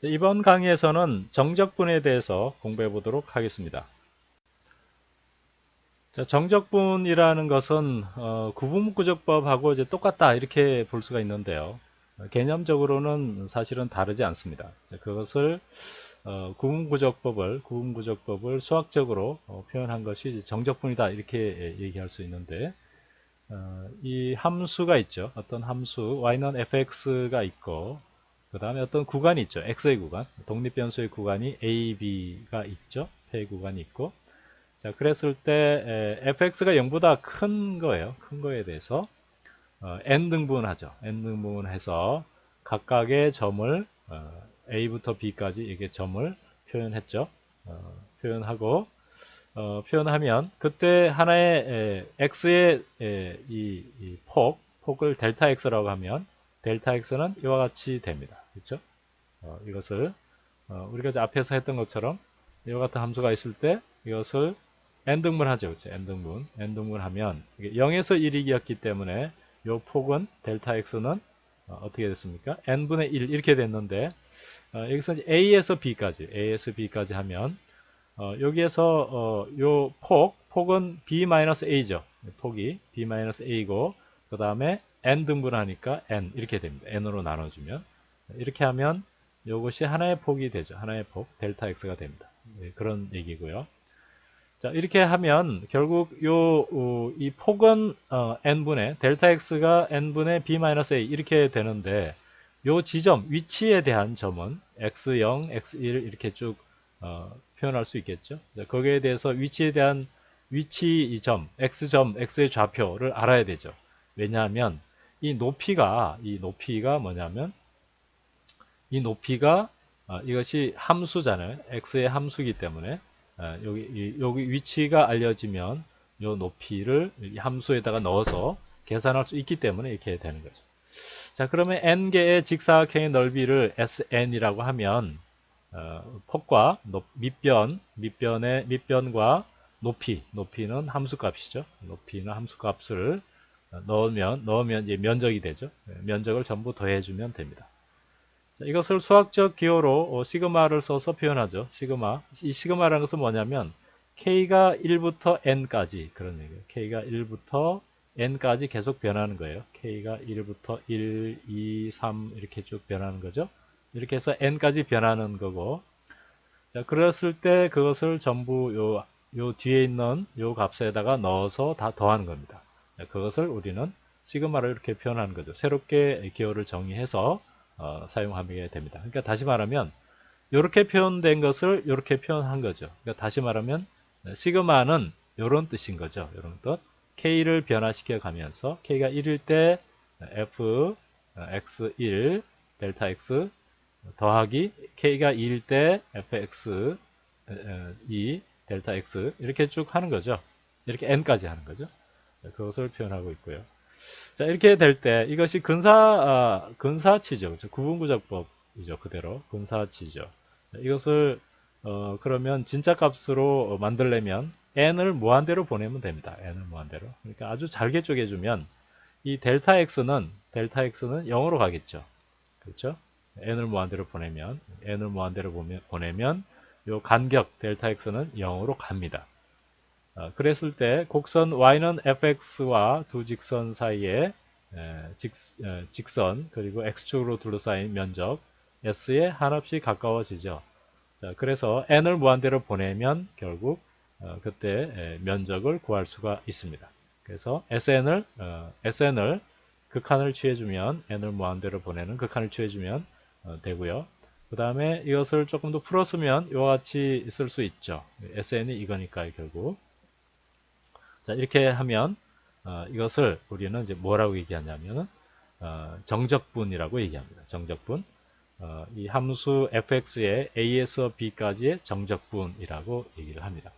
이번 강의에서는 정적분에 대해서 공부해 보도록 하겠습니다. 자, 정적분이라는 것은 구분문구적법하고 이제 똑같다 이렇게 볼 수가 있는데요. 개념적으로는 사실은 다르지 않습니다. 자, 그것을 구분구적법을 수학적으로 표현한 것이 정적분이다 이렇게 얘기할 수 있는데, 이 함수가 있죠. 어떤 함수 y는 fx가 있고, 그 다음에 어떤 구간이 있죠. x의 구간, 독립변수의 구간이 a, b가 있죠. 폐 구간이 있고, 자, 그랬을 때 fx가 0보다 큰 거예요. 큰 거에 대해서 n등분하죠. n등분해서 각각의 점을 a부터 b까지 이게 점을 표현했죠. 표현하고 표현하면 그때 하나의 x의 폭을 델타 x라고 하면 델타 x는 이와 같이 됩니다. 그렇죠? 이것을 우리가 이제 앞에서 했던 것처럼 이와 같은 함수가 있을 때 이것을 n등분 하죠. 그렇죠? n등분 하면 0에서 1이었기 때문에 이 폭은 델타 x는 어떻게 됐습니까? n분의 1 이렇게 됐는데, 여기서 a에서 b까지 하면 여기에서 요 폭은 b-a죠. 폭이 b-a고 그 다음에 n 등분하니까 n 이렇게 됩니다. n으로 나눠주면 이렇게 하면 이것이 하나의 폭이 되죠. 하나의 폭 델타 x가 됩니다. 네, 그런 얘기고요. 자, 이렇게 하면 결국 이 폭은 n분의 델타 x가 n분의 b-a 이렇게 되는데, 요 지점 위치에 대한 점은 x0, x1 이렇게 쭉 표현할 수 있겠죠. 자, 거기에 대해서 위치에 대한 이 점, x의 좌표를 알아야 되죠. 왜냐하면 이 높이가 뭐냐면 이 높이가 이것이 함수잖아요. x의 함수이기 때문에 여기 위치가 알려지면 이 높이를 이 함수에다가 넣어서 계산할 수 있기 때문에 이렇게 되는 거죠. 자, 그러면 n개의 직사각형의 넓이를 sn이라고 하면 폭과 밑변과 높이는 함수값이죠. 높이는 함수값을 넣으면 이제 면적이 되죠. 면적을 전부 더해주면 됩니다. 자, 이것을 수학적 기호로 시그마를 써서 표현하죠. 이 시그마라는 것은 뭐냐면 k가 1부터 n까지 그런 얘기예요. k가 1부터 n까지 계속 변하는 거예요. k가 1부터 1, 2, 3 이렇게 쭉 변하는 거죠. 이렇게 해서 n까지 변하는 거고, 자, 그랬을 때 그것을 전부 요 뒤에 있는 요 값에다가 넣어서 다 더하는 겁니다. 자, 그것을 우리는 시그마로 이렇게 표현하는 거죠. 새롭게 기호를 정의해서 사용하게 됩니다. 그러니까 다시 말하면 이렇게 표현된 것을 이렇게 표현한 거죠. 그러니까 다시 말하면 시그마는 이런 뜻인 거죠. 이런 뜻. k를 변화시켜 가면서 k가 1일 때 f x1 델타 x 더하기 k가 2일 때 fx 2 델타 x 이렇게 쭉 하는 거죠. 이렇게 n까지 하는 거죠. 자, 그것을 표현하고 있고요. 자, 이렇게 될 때 이것이 근사치죠. 그렇죠? 구분구적법이죠. 그대로 근사치죠. 자, 이것을 그러면 진짜 값으로 만들려면 n을 무한대로 보내면 됩니다. n을 무한대로. 그러니까 아주 잘게 쪼개주면 이 델타 x는 0으로 가겠죠. 그렇죠? n을 무한대로 보내면 요 간격 델타 x는 0으로 갑니다. 그랬을 때 곡선 y는 fx와 두 직선 사이에 직선 그리고 x축으로 둘러싸인 면적 s에 한없이 가까워지죠. 자, 그래서 n을 무한대로 보내면 결국 그때 면적을 구할 수가 있습니다. 그래서 sn을 극한을 취해주면 n을 무한대로 보내는 극한을 취해주면 되고요. 그 다음에 이것을 조금 더 풀었으면 이와 같이 쓸 수 있죠. sn이 이거니까요, 결국. 자, 이렇게 하면 이것을 우리는 이제 뭐라고 얘기하냐면 정적분이라고 얘기합니다. 정적분. 이 함수 fx의 a에서 b까지의 정적분이라고 얘기를 합니다.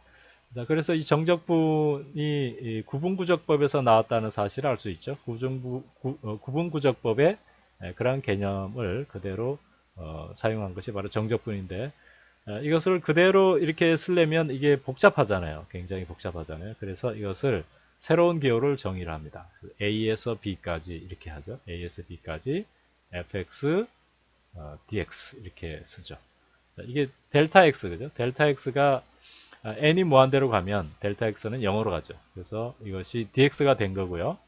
자, 그래서 이 정적분이 이 구분구적법에서 나왔다는 사실을 알 수 있죠. 구분구적법의 그러한 개념을 그대로 사용한 것이 바로 정적분인데, 이것을 그대로 이렇게 쓰려면 이게 복잡하잖아요. 굉장히 복잡하잖아요. 그래서 이것을 새로운 기호를 정의를 합니다. A에서 B까지 이렇게 하죠. A에서 B까지 fx dx 이렇게 쓰죠. 자, 이게 델타 x 그죠? 델타 x가 n이 무한대로 가면 델타 x는 0으로 가죠. 그래서 이것이 dx가 된 거고요.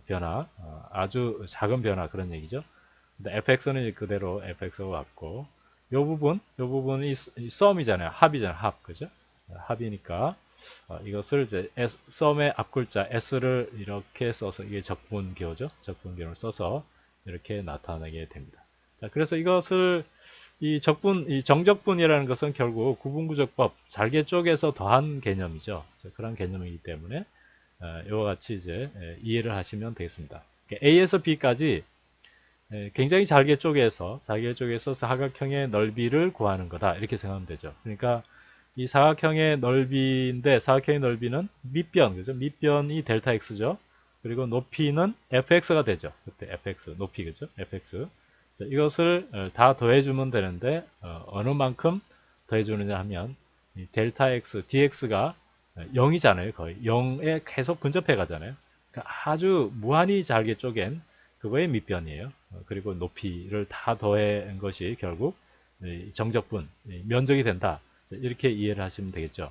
변화, 아주 작은 변화 그런 얘기죠. 근데 fx는 그대로 fx가 왔고, 요 부분이 썸이잖아요. 합이잖아요. 합, 그죠? 합이니까 이것을 이제 썸의 앞글자 s를 이렇게 써서 이게 적분기호죠. 적분기호를 써서 이렇게 나타내게 됩니다. 자, 그래서 이것을 이 정적분이라는 것은 결국 구분구조법 잘게 쪼개서 더한 개념이죠. 그런 개념이기 때문에 이와 같이 이제 이해를 하시면 되겠습니다. A에서 B까지 굉장히 잘게 쪼개서 사각형의 넓이를 구하는 거다 이렇게 생각하면 되죠. 그러니까 이 사각형의 넓이인데 사각형의 넓이는 밑변 그죠? 밑변이 델타 x죠. 그리고 높이는 fx가 되죠. 그때 fx 높이 그죠? fx. 자, 이것을 다 더해주면 되는데 어느 만큼 더해주느냐 하면 이 델타 x dx가 0이잖아요. 거의 0에 계속 근접해 가잖아요. 그러니까 아주 무한히 잘게 쪼갠 그거의 밑변이에요. 그리고 높이를 다 더한 것이 결국 정적분, 면적이 된다. 이렇게 이해를 하시면 되겠죠.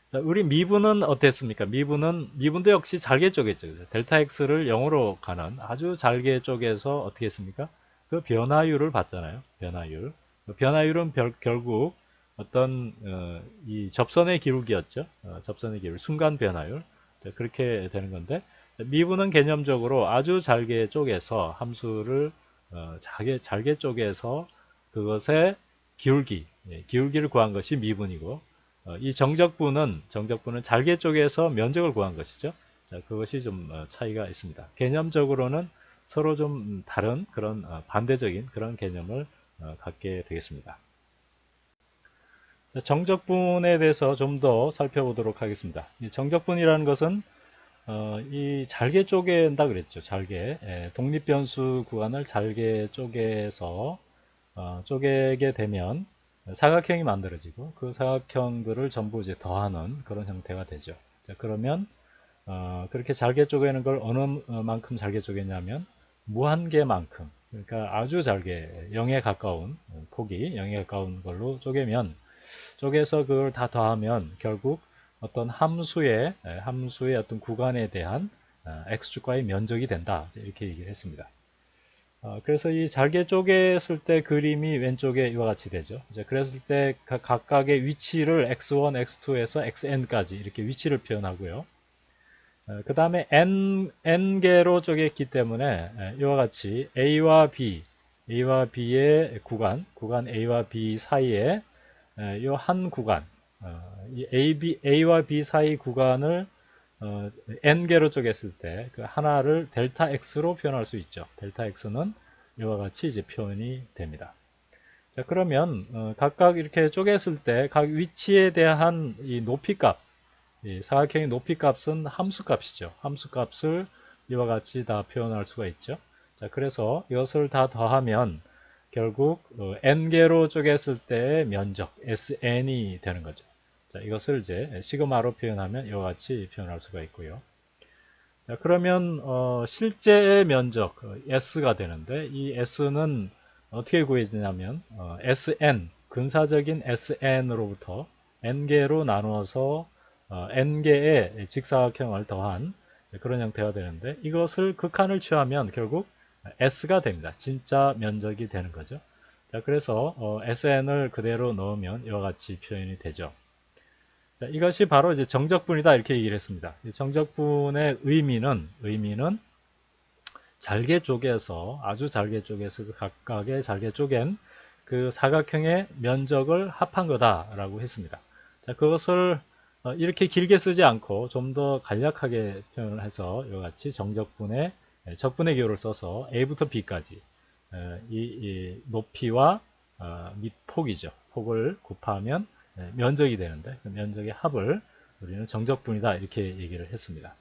자, 우리 미분은 어땠습니까? 미분도 역시 잘게 쪼갰죠. 델타 x를 0으로 가는 아주 잘게 쪼개서 어떻게 했습니까? 그 변화율을 봤잖아요. 변화율. 그 변화율은 결국 어떤 이 접선의 기울기였죠. 접선의 기울, 순간 변화율. 자, 그렇게 되는 건데 미분은 개념적으로 아주 잘게 쪼개서 함수를 잘게 쪼개서 그것의 기울기, 기울기를 구한 것이 미분이고 이 정적분은 잘게 쪼개서 면적을 구한 것이죠. 자, 그것이 좀 차이가 있습니다. 개념적으로는 서로 좀 다른 그런 반대적인 그런 개념을 갖게 되겠습니다. 자, 정적분에 대해서 좀 더 살펴보도록 하겠습니다. 이 정적분이라는 것은 이 잘게 쪼갠다 그랬죠. 잘게 독립변수 구간을 잘게 쪼개서 쪼개게 되면 사각형이 만들어지고 그 사각형들을 전부 이제 더하는 그런 형태가 되죠. 자, 그러면 그렇게 잘게 쪼개는 걸 어느 만큼 잘게 쪼개냐면 무한개만큼, 그러니까 아주 잘게 0에 가까운 폭이 0에 가까운 걸로 쪼개서 그걸 다 더하면 결국 어떤 함수의 어떤 구간에 대한 x축과의 면적이 된다 이렇게 얘기를 했습니다. 그래서 이 잘게 쪼갰을 때 그림이 왼쪽에 이와 같이 되죠. 이제 그랬을 때 각각의 위치를 x1, x2에서 xn까지 이렇게 위치를 표현하고요. 그 다음에 n개로 쪼갰기 때문에 이와 같이 a와 b의 구간 a와 b 사이에 이 한 구간, 이 a와 b 사이 구간을 n개로 쪼갰을 때 그 하나를 델타 x로 표현할 수 있죠. 델타 x는 이와 같이 이제 표현이 됩니다. 자, 그러면 각각 이렇게 쪼갰을 때 각 위치에 대한 이 높이값, 이 사각형의 높이값은 함수값이죠. 함수값을 이와 같이 다 표현할 수가 있죠. 자, 그래서 이것을 다 더하면 결국 n개로 쪼갰을 때의 면적 SN이 되는 거죠. 자, 이것을 이제 시그마로 표현하면 이와 같이 표현할 수가 있고요. 자, 그러면 실제의 면적 S가 되는데 이 S는 어떻게 구해지냐면 SN, 근사적인 SN으로부터 n개로 나누어서 n개의 직사각형을 더한 그런 형태가 되는데 이것을 극한을 취하면 결국 S가 됩니다. 진짜 면적이 되는 거죠. 자, 그래서 SN을 그대로 넣으면 이와 같이 표현이 되죠. 자, 이것이 바로 이제 정적분이다 이렇게 얘기를 했습니다. 정적분의 의미는 잘게 쪼개서 아주 잘게 쪼개서 그 각각의 잘게 쪼갠 그 사각형의 면적을 합한 거다라고 했습니다. 자, 그것을 이렇게 길게 쓰지 않고 좀 더 간략하게 표현을 해서 이와 같이 정적분의 적분의 기호를 써서 a부터 b까지 이 높이와 밑 폭이죠. 폭을 곱하면 면적이 되는데 그 면적의 합을 우리는 정적분이다 이렇게 얘기를 했습니다.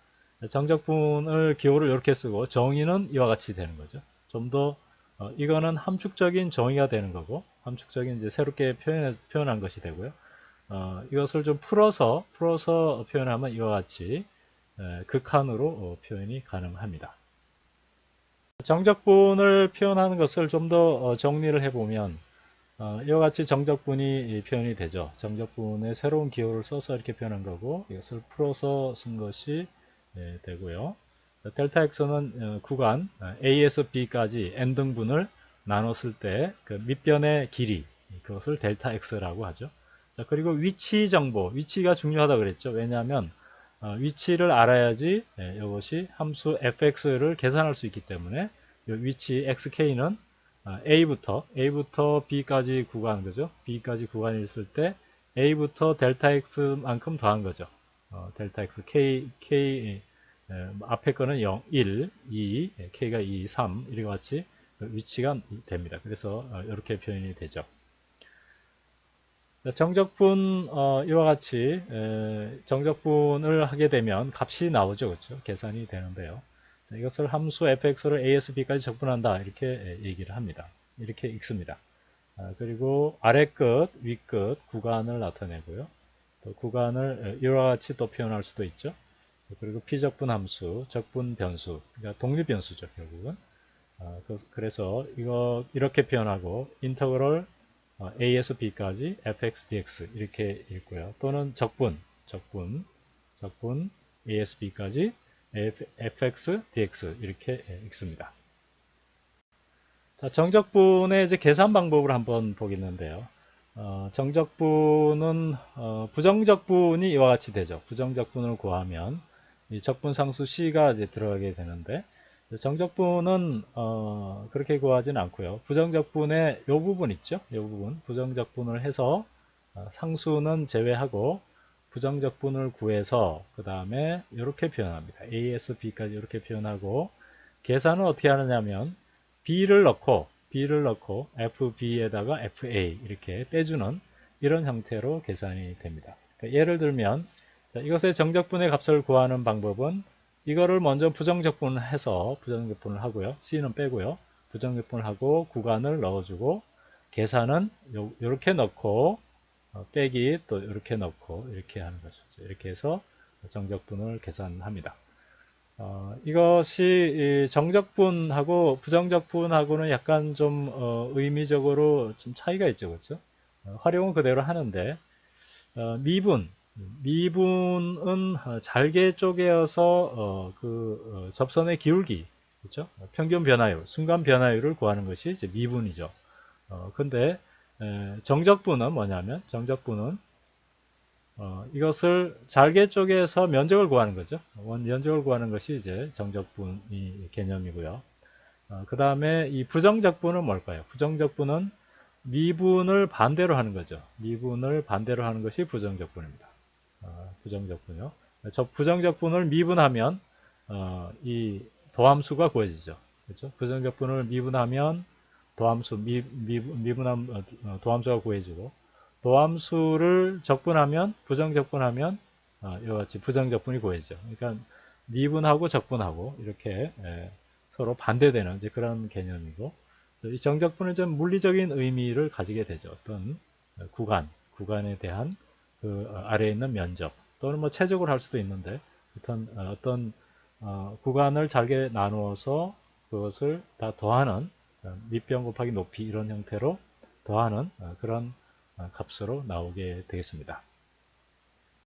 정적분을 기호를 이렇게 쓰고 정의는 이와 같이 되는 거죠. 좀 더 이거는 함축적인 정의가 되는 거고 함축적인 이제 새롭게 표현한 것이 되고요. 이것을 좀 풀어서 표현하면 이와 같이 극한으로 표현이 가능합니다. 정적분을 표현하는 것을 좀 더 정리를 해보면 이와 같이 정적분이 표현이 되죠. 정적분의 새로운 기호를 써서 이렇게 표현한 거고 이것을 풀어서 쓴 것이 되고요. 델타 x는 구간 A에서 B까지 n등분을 나눴을 때 그 밑변의 길이 그것을 델타 x라고 하죠. 자, 그리고 위치 정보, 위치가 중요하다 그랬죠. 왜냐하면 위치를 알아야지 이것이 함수 fx를 계산할 수 있기 때문에 이 위치 xk는 A부터 B까지 구간 그죠? B까지 구간이 있을 때 A부터 델타 X만큼 더한 거죠. 델타 X K 앞에 거는 0, 1, 2, K가 2, 3 이와 같이 위치가 됩니다. 그래서 이렇게 표현이 되죠. 정적분 이와 같이 정적분을 하게 되면 값이 나오죠. 그렇죠? 계산이 되는데요. 이것을 함수 fx를 a에서 b까지 적분한다 이렇게 얘기를 합니다. 이렇게 읽습니다. 그리고 아래 끝, 위 끝 구간을 나타내고요. 또 구간을 이와 같이 또 표현할 수도 있죠. 그리고 피적분 함수, 적분 변수, 그러니까 독립 변수죠 결국은. 그래서 이거 이렇게 표현하고 인터그럴 a에서 b까지 fx dx 이렇게 읽고요. 또는 적분 a에서 b까지 fx dx 이렇게 읽습니다. 자, 정적분의 이제 계산 방법을 한번 보겠는데요. 정적분은 부정적분이 이와 같이 되죠. 부정적분을 구하면 이 적분상수 c가 이제 들어가게 되는데 정적분은 그렇게 구하지는 않고요. 부정적분의 이 부분 있죠. 이 부분 부정적분을 해서 상수는 제외하고 부정적분을 구해서 그 다음에 이렇게 표현합니다. a에서 b까지 이렇게 표현하고 계산은 어떻게 하느냐면 b를 넣고 fb에다가 fa 이렇게 빼주는 이런 형태로 계산이 됩니다. 그러니까 예를 들면 자, 이것의 정적분의 값을 구하는 방법은 이거를 먼저 부정적분을 해서 부정적분을 하고요. c는 빼고요. 부정적분을 하고 구간을 넣어주고 계산은 이렇게 넣고 빼기 또 이렇게 넣고 이렇게 하는 거죠. 이렇게 해서 정적분을 계산합니다. 이것이 정적분하고 부정적분하고는 약간 좀 의미적으로 좀 차이가 있죠. 그렇죠? 활용은 그대로 하는데 미분은 잘게 쪼개어서 접선의 기울기 그렇죠? 평균 변화율, 순간 변화율을 구하는 것이 이제 미분이죠. 근데 정적분은 뭐냐면 정적분은 이것을 잘게 쪼개서 면적을 구하는 거죠. 면적을 구하는 것이 이제 정적분이 개념이고요. 그 다음에 이 부정적분은 뭘까요? 부정적분은 미분을 반대로 하는 거죠. 미분을 반대로 하는 것이 부정적분입니다. 부정적분이요. 저 부정적분을 미분하면 이 도함수가 구해지죠. 그렇죠? 부정적분을 미분하면 도함수가 구해지고 도함수를 적분하면 부정적분하면 이와 같이 부정적분이 구해지죠. 그러니까 미분하고 적분하고 이렇게 서로 반대되는 이제 그런 개념이고 이 정적분은 좀 물리적인 의미를 가지게 되죠. 어떤 구간에 대한 그 아래에 있는 면적 또는 뭐 최적으로 할 수도 있는데 어떤 구간을 잘게 나누어서 그것을 다 더하는 밑변 곱하기 높이 이런 형태로 더하는 그런 값으로 나오게 되겠습니다.